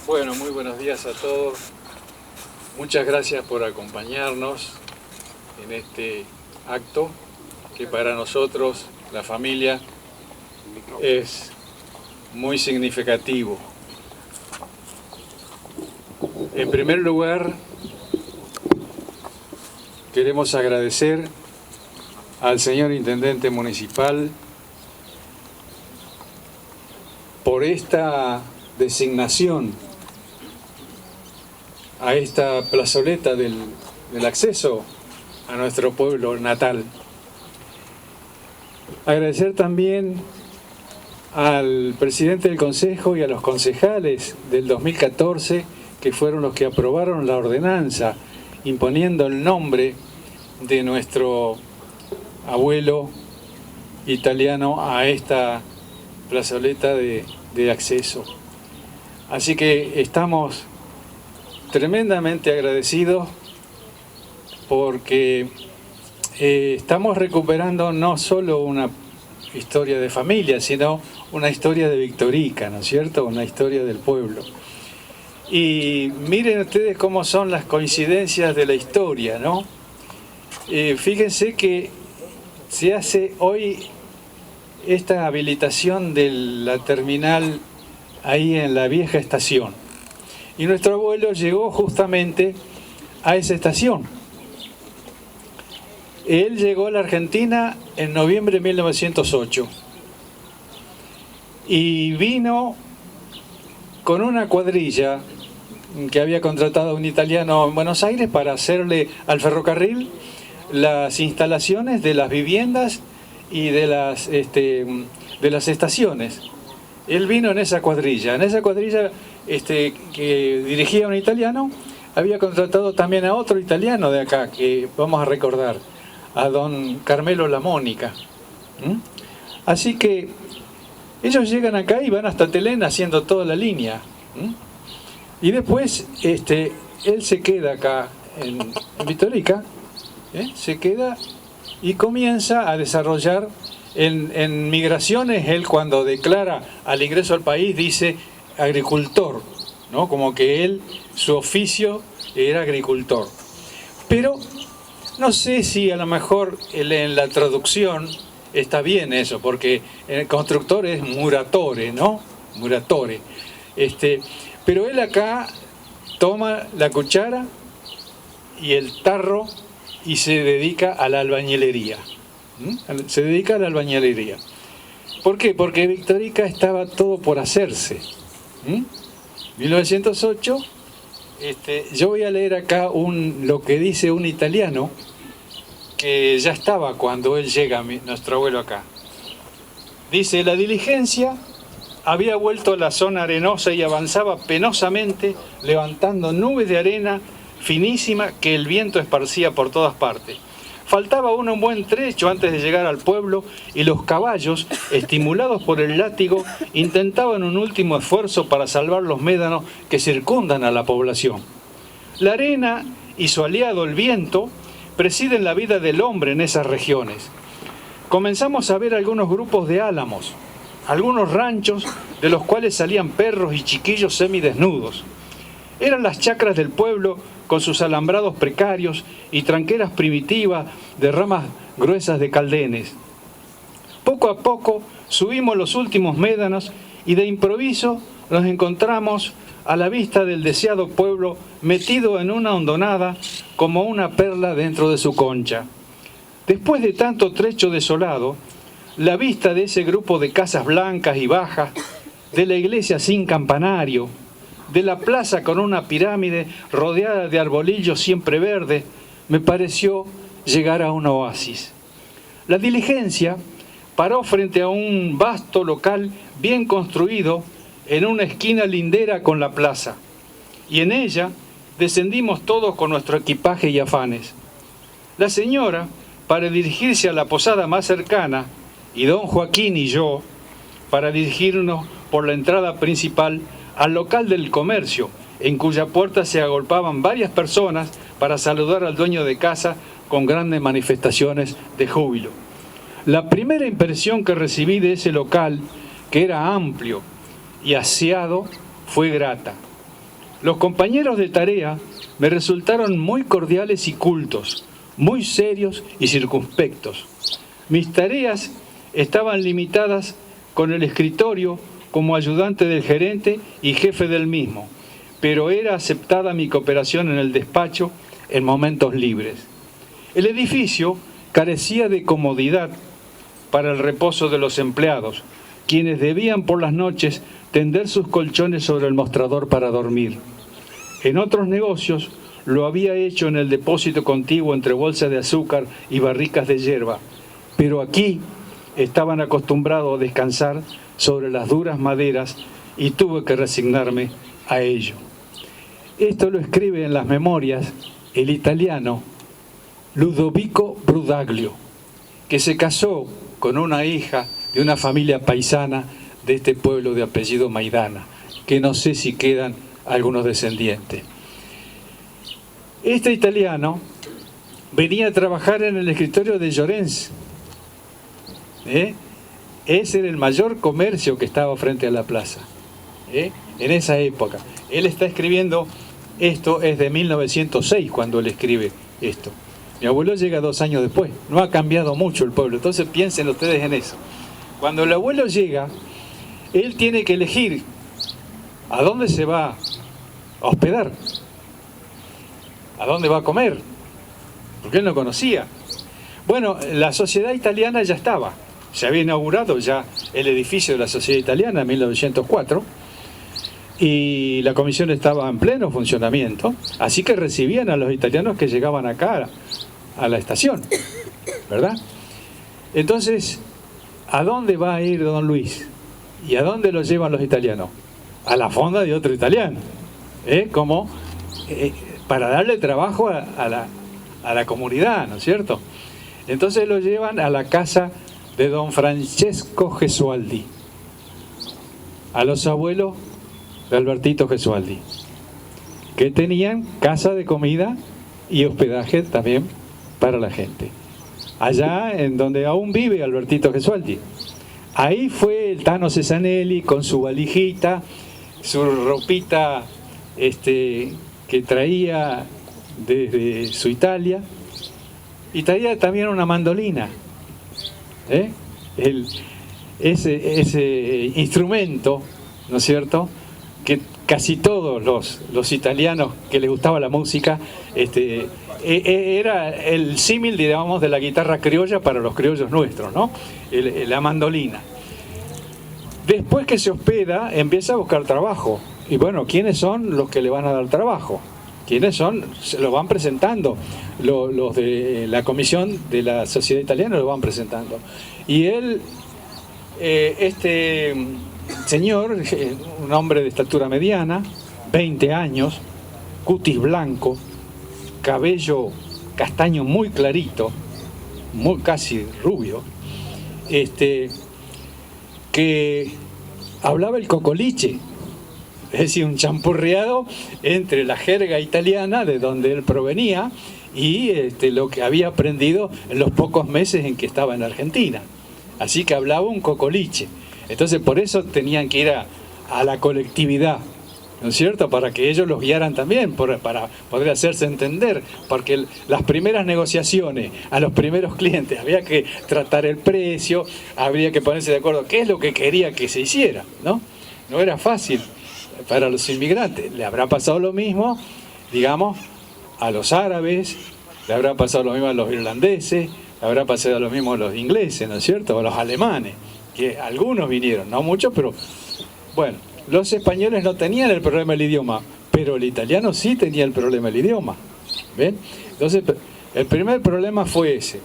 Bueno, muy buenos días a todos. Muchas gracias por acompañarnos en este acto que para nosotros, la familia, es muy significativo. En primer lugar, queremos agradecer al señor Intendente Municipal por esta designación a esta plazoleta del acceso a nuestro pueblo natal. Agradecer también al presidente del Consejo y a los concejales del 2014, que fueron los que aprobaron la ordenanza imponiendo el nombre de nuestro abuelo italiano a esta plazoleta de acceso. Así que estamos tremendamente agradecidos porque estamos recuperando no solo una historia de familia, sino una historia de Victorica, ¿no es cierto? Una historia del pueblo. Y miren ustedes cómo son las coincidencias de la historia, ¿no? Fíjense que se hace hoy esta habilitación de la terminal ahí en la vieja estación. Y nuestro abuelo llegó justamente a esa estación. Él llegó a la Argentina en noviembre de 1908 y vino con una cuadrilla que había contratado a un italiano en Buenos Aires para hacerle al ferrocarril las instalaciones de las viviendas y de las estaciones. Él vino en esa cuadrilla. En esa cuadrilla que dirigía un italiano, había contratado también a otro italiano de acá, que vamos a recordar, a don Carmelo La Mónica. Así que ellos llegan acá y van hasta Telén haciendo toda la línea. Y después él se queda acá en Victorica, se queda y comienza a desarrollar en migraciones. Él, cuando declara al ingreso al país, dice agricultor, ¿no? Como que él, su oficio era agricultor. Pero no sé si a lo mejor en la traducción está bien eso, porque el constructor es muratore, ¿no? Muratore. Pero él acá toma la cuchara y el tarro y se dedica a la albañilería. Se dedica a la albañilería. ¿Por qué? Porque Victorica estaba todo por hacerse. 1908, yo voy a leer acá lo que dice un italiano que ya estaba cuando él llega, nuestro abuelo, acá. Dice: la diligencia había vuelto a la zona arenosa y avanzaba penosamente, levantando nubes de arena finísima que el viento esparcía por todas partes. Faltaba aún un buen trecho antes de llegar al pueblo y los caballos, estimulados por el látigo, intentaban un último esfuerzo para salvar los médanos que circundan a la población. La arena y su aliado el viento presiden la vida del hombre en esas regiones. Comenzamos a ver algunos grupos de álamos, algunos ranchos de los cuales salían perros y chiquillos semidesnudos. Eran las chacras del pueblo con sus alambrados precarios y tranqueras primitivas de ramas gruesas de caldenes. Poco a poco subimos los últimos médanos y de improviso nos encontramos a la vista del deseado pueblo metido en una hondonada como una perla dentro de su concha. Después de tanto trecho desolado, la vista de ese grupo de casas blancas y bajas, de la iglesia sin campanario, de la plaza con una pirámide rodeada de arbolillos siempre verdes, me pareció llegar a un oasis. La diligencia paró frente a un vasto local bien construido en una esquina lindera con la plaza, y en ella descendimos todos con nuestro equipaje y afanes. La señora, para dirigirse a la posada más cercana, y don Joaquín y yo, para dirigirnos por la entrada principal al local del comercio, en cuya puerta se agolpaban varias personas para saludar al dueño de casa con grandes manifestaciones de júbilo. La primera impresión que recibí de ese local, que era amplio y aseado, fue grata. Los compañeros de tarea me resultaron muy cordiales y cultos, muy serios y circunspectos. Mis tareas estaban limitadas con el escritorio como ayudante del gerente y jefe del mismo, pero era aceptada mi cooperación en el despacho en momentos libres. El edificio carecía de comodidad para el reposo de los empleados, quienes debían por las noches tender sus colchones sobre el mostrador para dormir. En otros negocios lo había hecho en el depósito contiguo entre bolsas de azúcar y barricas de yerba, pero aquí estaban acostumbrados a descansar sobre las duras maderas y tuve que resignarme a ello. Esto lo escribe en las memorias el italiano Ludovico Brudaglio, que se casó con una hija de una familia paisana de este pueblo de apellido Maidana, que no sé si quedan algunos descendientes. Este italiano venía a trabajar en el escritorio de Llorens. Ese era el mayor comercio que estaba frente a la plaza, en esa época. Él está escribiendo, esto es de 1906 cuando él escribe esto. Mi abuelo llega 2 años después, no ha cambiado mucho el pueblo, entonces piensen ustedes en eso. Cuando el abuelo llega, él tiene que elegir a dónde se va a hospedar, a dónde va a comer, porque él no conocía. Bueno, la sociedad italiana ya estaba, se había inaugurado ya el edificio de la sociedad italiana en 1904 y la comisión estaba en pleno funcionamiento, así que recibían a los italianos que llegaban acá a la estación, ¿verdad? Entonces, ¿a dónde va a ir don Luis? ¿Y a dónde lo llevan los italianos? A la fonda de otro italiano, como para darle trabajo a la comunidad, ¿no es cierto? Entonces lo llevan a la casa de don Francesco Gesualdi, a los abuelos de Albertito Gesualdi, que tenían casa de comida y hospedaje también para la gente. Allá en donde aún vive Albertito Gesualdi. Ahí fue el Tano Cesanelli con su valijita, su ropita que traía desde su Italia, y traía también una mandolina. Ese instrumento, ¿no es cierto?, que casi todos los italianos que les gustaba la música, era el símil, digamos, de la guitarra criolla para los criollos nuestros, ¿no? La mandolina. Después que se hospeda, empieza a buscar trabajo. Y bueno, ¿quiénes son los que le van a dar trabajo? ¿Quiénes son? Se lo van presentando. Los de la comisión de la sociedad italiana lo van presentando. Y él, este señor, un hombre de estatura mediana, 20 años, cutis blanco, cabello castaño muy clarito, muy casi rubio, que hablaba el cocoliche, es decir, un champurreado entre la jerga italiana de donde él provenía y lo que había aprendido en los pocos meses en que estaba en Argentina. Así que hablaba un cocoliche. Entonces por eso tenían que ir a la colectividad, ¿no es cierto?, para que ellos los guiaran también, para poder hacerse entender, porque las primeras negociaciones a los primeros clientes había que tratar el precio, habría que ponerse de acuerdo qué es lo que quería que se hiciera, ¿no? No era fácil para los inmigrantes. Le habrá pasado lo mismo, digamos, a los árabes, le habrá pasado lo mismo a los irlandeses, le habrá pasado lo mismo a los ingleses, ¿no es cierto?, o a los alemanes, que algunos vinieron, no muchos, pero bueno. Los españoles no tenían el problema del idioma, pero el italiano sí tenía el problema del idioma. ¿Ven? Entonces, el primer problema fue ese.